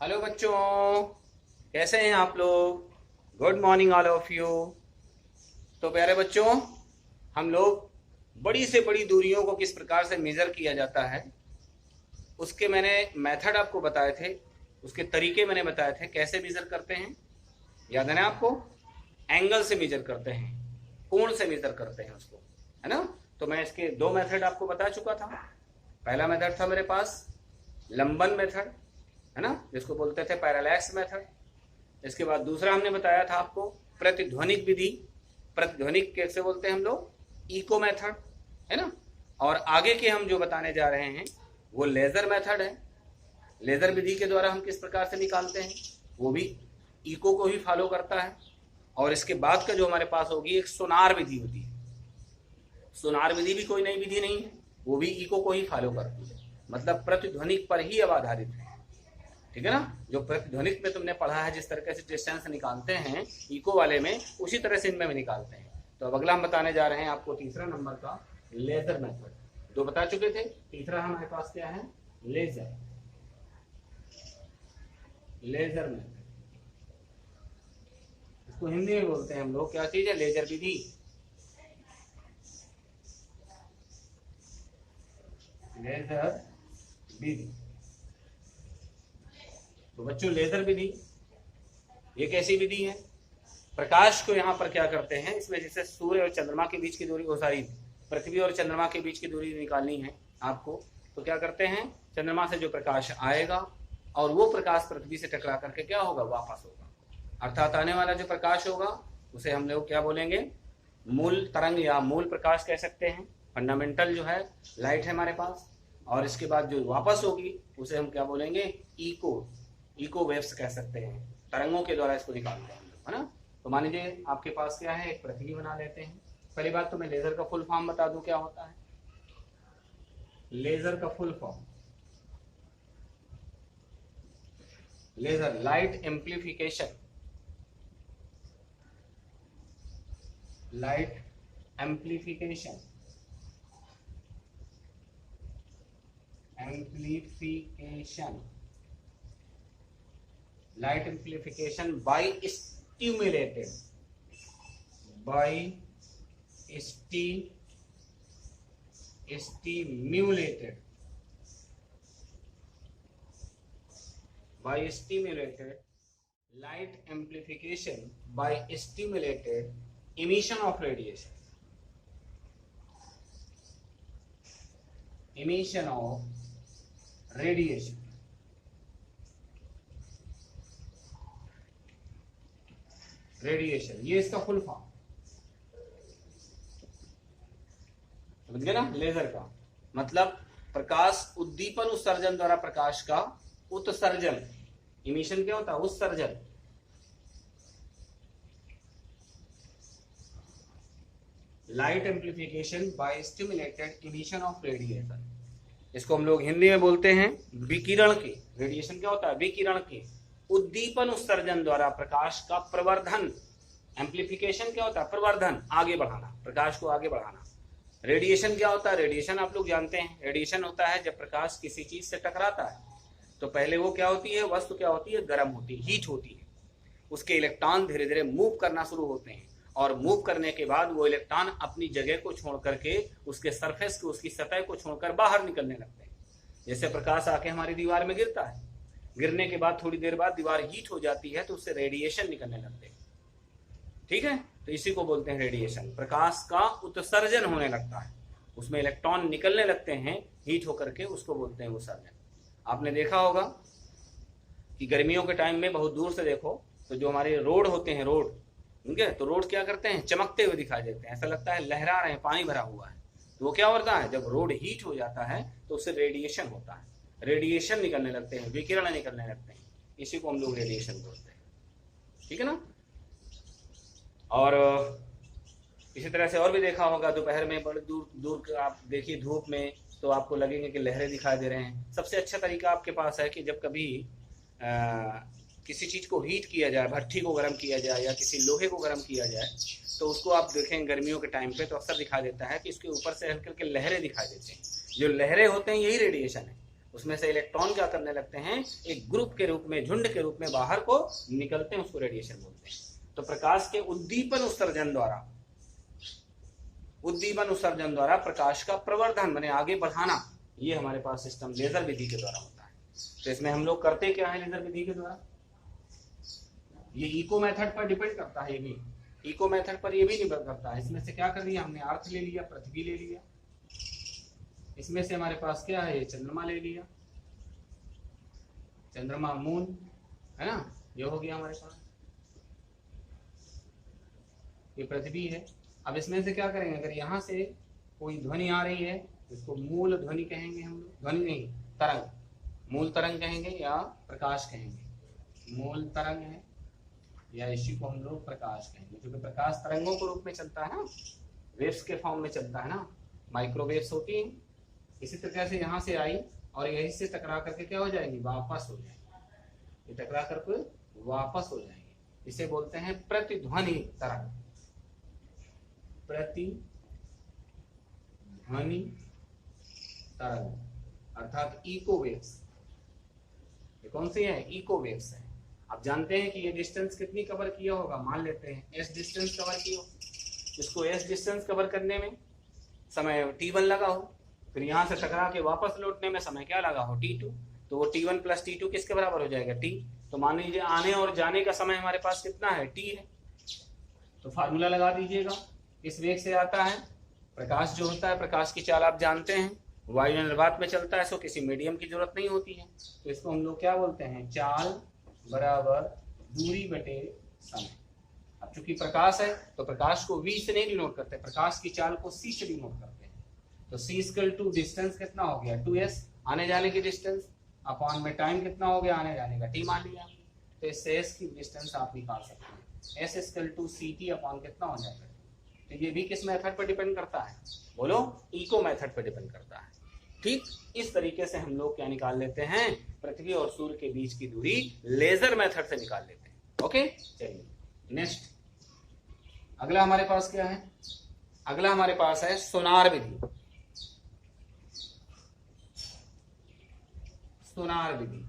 Hello बच्चों, कैसे हैं आप लोग। Good morning all of you. तो प्यारे बच्चों, हम लोग बड़ी से बड़ी दूरियों को किस प्रकार से मेजर किया जाता है उसके मैंने मेथड आपको बताए थे, उसके तरीके मैंने बताए थे। कैसे मेजर करते हैं याद है ना आपको। एंगल से मेजर करते हैं, कोण से मेजर करते हैं उसको, है ना। तो मैं इसके दो मेथड आपको बता चुका था। पहला मेथड था मेरे पास लंबन मेथड, है ना, जिसको बोलते थे पैरालैक्स मेथड। इसके बाद दूसरा हमने बताया था आपको प्रतिध्वनिक विधि। प्रतिध्वनिक कैसे बोलते हैं हम लोग, इको मेथड, है ना। और आगे के हम जो बताने जा रहे हैं वो लेजर मेथड है। लेजर विधि के द्वारा हम किस प्रकार से निकालते हैं, वो भी इको को ही फॉलो करता है। और इसके बाद का जो हमारे पास होगी एक सोनार विधि होती है। सोनार विधि भी कोई नई विधि नहीं है, वो भी इको को ही फॉलो करती है, मतलब प्रतिध्वनिक पर ही अब आधारित है। ठीक है ना। जो प्रतिध्वनिक में तुमने पढ़ा है जिस तरीके से डिस्टेंस निकालते हैं इको वाले में, उसी तरह से इनमें भी निकालते हैं। तो अब अगला हम बताने जा रहे हैं आपको तीसरा नंबर का लेजर मेथड। दो बता चुके थे, तीसरा हमारे पास क्या है, लेजर। लेजर मेथड, इसको हिंदी में बोलते हैं हम लोग क्या चीज है, लेजर विधि। लेजर विधि। तो बच्चों लेजर विधि ये कैसी विधि है, प्रकाश को यहाँ पर क्या करते हैं, इसमें जैसे सूर्य और चंद्रमा के बीच की दूरी, वो सारी पृथ्वी और चंद्रमा के बीच की दूरी निकालनी है आपको। तो क्या करते हैं, चंद्रमा से जो प्रकाश आएगा और वो प्रकाश पृथ्वी से टकरा करके क्या होगा, वापस होगा। अर्थात आने वाला जो प्रकाश होगा उसे हम लोग क्या बोलेंगे, मूल तरंग या मूल प्रकाश कह सकते हैं। फंडामेंटल जो है लाइट है हमारे पास। और इसके बाद जो वापस होगी उसे हम क्या बोलेंगे, इको, इको वेव्स कह सकते हैं। तरंगों के द्वारा इसको निकालते हैं, है ना। तो मान लीजिए आपके पास क्या है, एक पृथ्वी बना लेते हैं। पहली बात तो मैं लेजर का फुल फॉर्म बता दूं क्या होता है। लेजर का full form, laser light amplification. Light amplification, amplification, light amplification by stimulated, by stimulated, by stimulated light amplification by stimulated emission of radiation, emission of radiation। Radiation ये इसका full form, समझ गए ना। लेजर का मतलब प्रकाश उद्दीपन उत्सर्जन द्वारा प्रकाश का उत्सर्जन। इमिशन क्या होता है, उत्सर्जन। Light amplification by stimulated emission of radiation, इसको हम लोग हिंदी में बोलते हैं विकिरण के। रेडिएशन क्या होता है, विकिरण के उद्दीपन उत्सर्जन द्वारा प्रकाश का प्रवर्धन। एम्प्लीफिकेशन क्या होता है, प्रवर्धन, आगे बढ़ाना, प्रकाश को आगे बढ़ाना। रेडिएशन क्या होता है, रेडिएशन आप लोग जानते हैं, रेडिएशन होता है जब प्रकाश किसी चीज से टकराता है तो पहले वो क्या होती है, वस्तु क्या होती है, गर्म होती है, हीट होती है। उसके इलेक्ट्रॉन धीरे धीरे मूव करना शुरू होते हैं और मूव करने के बाद वो इलेक्ट्रॉन अपनी जगह को छोड़ करके उसके सरफेस को, उसकी सतह को छोड़कर बाहर निकलने लगते हैं। जैसे प्रकाश आके हमारी दीवार में गिरता है, गिरने के बाद थोड़ी देर बाद दीवार हीट हो जाती है तो उससे रेडिएशन निकलने लगते हैं। ठीक है, तो इसी को बोलते हैं रेडिएशन। प्रकाश का उत्सर्जन होने लगता है, उसमें इलेक्ट्रॉन निकलने लगते हैं हीट होकर के, उसको बोलते हैं उत्सर्जन। आपने देखा होगा कि गर्मियों के टाइम में बहुत दूर से देखो तो जो हमारे रोड होते हैं, रोड, ठीक है, तो रोड क्या करते हैं, चमकते हुए दिखाई देते हैं, ऐसा लगता है लहरा रहे हैं, पानी भरा हुआ है। तो वो क्या होता है, जब रोड हीट हो जाता है तो उससे रेडिएशन होता है, रेडिएशन निकलने लगते हैं, विकिरण निकलने लगते हैं, इसी को हम लोग रेडिएशन बोलते हैं। ठीक है ना। और इसी तरह से और भी देखा होगा, दोपहर में बड़े दूर दूर आप देखिए धूप में तो आपको लगेंगे कि लहरें दिखाई दे रहे हैं। सबसे अच्छा तरीका आपके पास है कि जब कभी किसी चीज को हीट किया जाए, भट्ठी को गर्म किया जाए या किसी लोहे को गर्म किया जाए, तो उसको आप देखें गर्मियों के टाइम पे तो अक्सर दिखाई देता है कि इसके ऊपर से हल्के हल्के लहरें दिखाई देते हैं। जो लहरें होते हैं यही रेडिएशन है। उसमें से इलेक्ट्रॉन क्या करने लगते हैं, एक ग्रुप के रूप में, झुंड के रूप में बाहर को निकलते हैं, उसको रेडिएशन बोलते हैं। तो प्रकाश के उद्दीपन उत्सर्जन द्वारा प्रकाश का प्रवर्धन माने आगे बढ़ाना, ये हमारे पास सिस्टम लेजर विधि के द्वारा होता है। तो इसमें हम लोग करते क्या है लेजर विधि के द्वारा, ये इको मेथड पर डिपेंड करता है, ये भी इको मेथड पर ये भी निर्भर करता है। इसमें से क्या कर लिया हमने, अर्थ ले लिया, पृथ्वी ले लिया, इसमें से हमारे पास क्या है, ये चंद्रमा ले लिया, चंद्रमा मून है ना, ये हो गया हमारे पास, ये पृथ्वी है। अब इसमें से क्या करेंगे, अगर यहाँ से कोई ध्वनि आ रही है, इसको मूल ध्वनि कहेंगे हम लोग, ध्वनि नहीं तरंग, मूल तरंग कहेंगे या प्रकाश कहेंगे, मूल तरंग है या इसी को हम लोग प्रकाश कहेंगे, क्योंकि प्रकाश तरंगों के रूप में चलता है ना, वेव्स के फॉर्म में चलता है ना, माइक्रोवेव्स होती हैं। इसी तरह से यहाँ से आई और यहीं से टकरा करके क्या हो जाएगी, वापस हो जाएगी, ये टकरा करके वापस हो जाएंगे, इसे बोलते हैं प्रतिध्वनि तरंग, प्रतिध्वनि तरंग अर्थात इको वेव्स। ये कौन सी है, इको वेव्स है। आप जानते हैं कि ये डिस्टेंस कितनी कवर किया होगा, मान लेते हैं एस डिस्टेंस कवर किया हो, इसको एस डिस्टेंस कवर करने में समय t1 लगा हो, फिर यहाँ से टकरा के वापस लौटने में समय क्या लगा हो, t2, तो वो t1 प्लस t2 किसके बराबर हो जाएगा, t। तो मान लीजिए आने और जाने का समय हमारे पास कितना है, t है। तो फार्मूला लगा दीजिएगा, किस वेग से आता है, प्रकाश जो होता है, प्रकाश की चाल आप जानते हैं, वायु निर्वात में चलता है, सो किसी मीडियम की जरूरत नहीं होती है। तो इसको हम लोग क्या बोलते हैं, चाल बराबर दूरी बटे समय। अब चूंकि प्रकाश है तो प्रकाश को v से नहीं डिनोट करते, प्रकाश की चाल को c से डिनोट करते हैं। तो c इक्वल टू डिस्टेंस कितना हो गया, 2s, आने जाने की डिस्टेंस, अपॉन में टाइम कितना हो गया आने जाने का, t मान लिया। तो इससे s की डिस्टेंस आप निकाल सकते हैं, s equal to ct upon कितना हो जाएगा। तो ये भी किस मेथड पर डिपेंड करता है, बोलो, इको मेथड पर डिपेंड करता है। ठीक इस तरीके से हम लोग क्या निकाल लेते हैं, पृथ्वी और सूर्य के बीच की दूरी लेजर मेथड से निकाल लेते हैं। ओके, चलिए नेक्स्ट, अगला हमारे पास क्या है, अगला हमारे पास है सोनार विधि। सोनार विधि,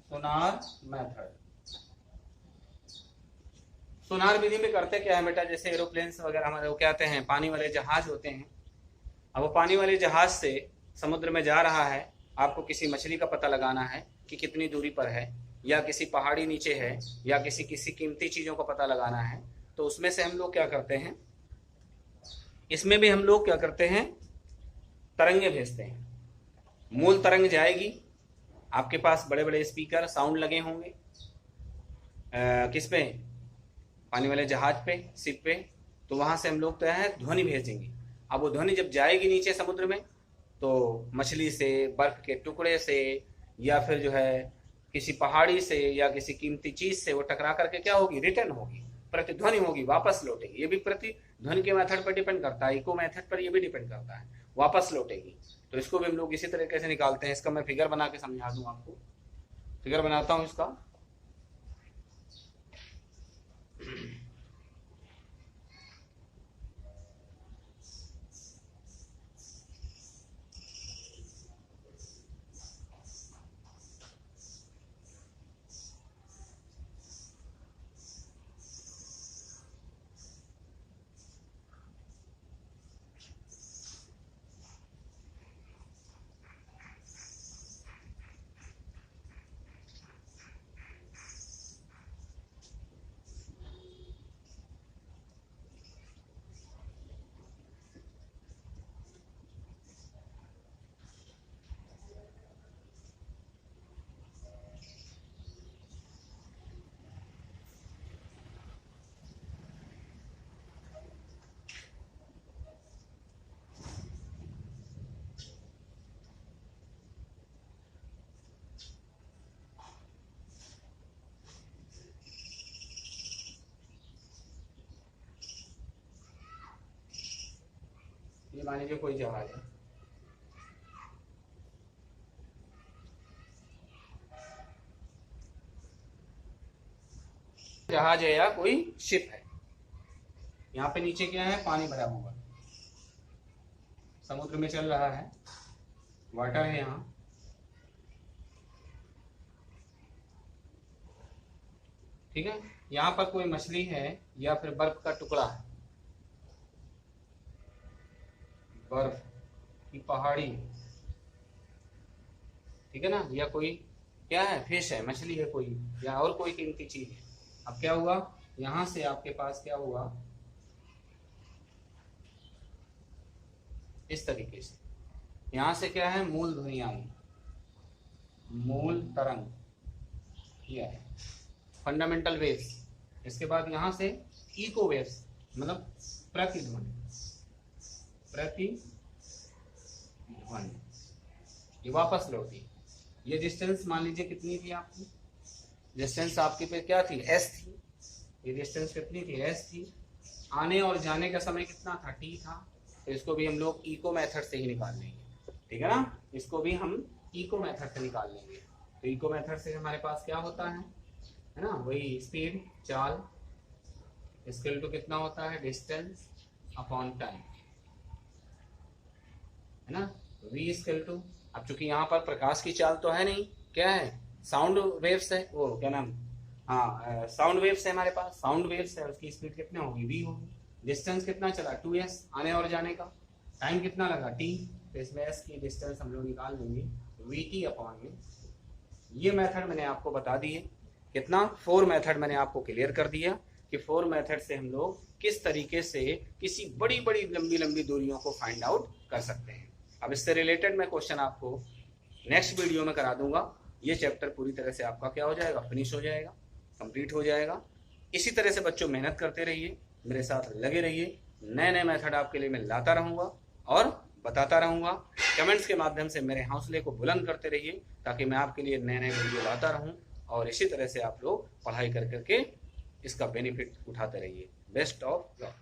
सोनार मेथड। सोनार विधि में करते क्या है बेटा, जैसे एरोप्लेन्स वगैरह हमारे वो क्या कहते हैं, पानी वाले जहाज होते हैं। अब वो पानी वाले जहाज से समुद्र में जा रहा है, आपको किसी मछली का पता लगाना है कि कितनी दूरी पर है, या किसी पहाड़ी नीचे है, या किसी किसी कीमती चीजों का पता लगाना है। तो उसमें से हम लोग क्या करते हैं, इसमें भी हम लोग क्या करते हैं, तरंगे भेजते हैं। मूल तरंग जाएगी, आपके पास बड़े बड़े स्पीकर साउंड लगे होंगे, किस पे, पानी वाले जहाज पे, शिप पे। तो वहां से हम लोग क्या है, ध्वनि भेजेंगे। अब वो ध्वनि जब जाएगी नीचे समुद्र में, तो मछली से, बर्फ के टुकड़े से, या फिर जो है किसी पहाड़ी से या किसी कीमती चीज से वो टकरा करके क्या होगी, रिटर्न होगी, प्रतिध्वनि होगी, वापस लौटेगी। ये भी प्रतिध्वनि के मेथड पर डिपेंड करता है, इको मेथड पर ये भी डिपेंड करता है, वापस लौटेगी। तो इसको भी हम लोग इसी तरीके से निकालते हैं। इसका मैं फिगर बना के समझा दूं आपको, फिगर बनाता हूं इसका। ये मान लीजिए कोई जहाज है, जहाज है या कोई शिप है। यहाँ पे नीचे क्या है, पानी भरा हुआ, समुद्र में चल रहा है, वाटर है यहाँ, ठीक है। यहाँ पर कोई मछली है या फिर बर्फ का टुकड़ा है, बर्फ की पहाड़ी, ठीक है ना, या कोई क्या है, फिश है, मछली है कोई, या और कोई कीमती चीज है। अब क्या हुआ, यहां से आपके पास क्या हुआ, इस तरीके से, यहां से क्या है, मूल ध्वनि आई, मूल तरंग यह है, फंडामेंटल वेव्स। इसके बाद यहां से इको वेव्स, मतलब प्रतिध्वनि, प्रतिध्वनि ये वापस लौटी। ये डिस्टेंस मान लीजिए कितनी थी आपकी, डिस्टेंस आपकी पे क्या थी, एस थी, ये डिस्टेंस कितनी थी, एस थी। आने और जाने का समय कितना था, टी था। तो इसको भी हम लोग इको मेथड से ही निकाल लेंगे, ठीक है ना, इसको भी हम इको मेथड से निकाल लेंगे। तो इको मेथड से हमारे पास क्या होता है ना, वही स्पीड, चाल, स्केल टू कितना होता है, डिस्टेंस अपॉन टाइम, है ना, v स्केल टू। अब चूंकि यहाँ पर प्रकाश की चाल तो है नहीं, क्या है, साउंड वेव्स है, वो क्या नाम, हाँ साउंड वेव्स है हमारे पास, साउंड वेव्स है, उसकी स्पीड कितनी होगी, v होगी। डिस्टेंस कितना चला, 2s आने और जाने का, टाइम कितना लगा, t, तो इसमें s की डिस्टेंस हम लोग निकाल लेंगे vt अपॉन में। ये मेथड मैंने आपको बता दी है, कितना, 4 मेथड मैंने आपको क्लियर कर दिया कि 4 मेथड से हम लोग किस तरीके से किसी बड़ी बड़ी लंबी लंबी दूरियों को फाइंड आउट कर सकते हैं। अब इससे रिलेटेड मैं क्वेश्चन आपको नेक्स्ट वीडियो में करा दूंगा। ये चैप्टर पूरी तरह से आपका क्या हो जाएगा, फिनिश हो जाएगा, कंप्लीट हो जाएगा। इसी तरह से बच्चों मेहनत करते रहिए, मेरे साथ लगे रहिए, नए नए मेथड आपके लिए मैं लाता रहूँगा और बताता रहूँगा। कमेंट्स के माध्यम से मेरे हौसले को बुलंद करते रहिए ताकि मैं आपके लिए नए नए वीडियो लाता रहूँ और इसी तरह से आप लोग पढ़ाई कर करके इसका बेनिफिट उठाते रहिए। Best of luck.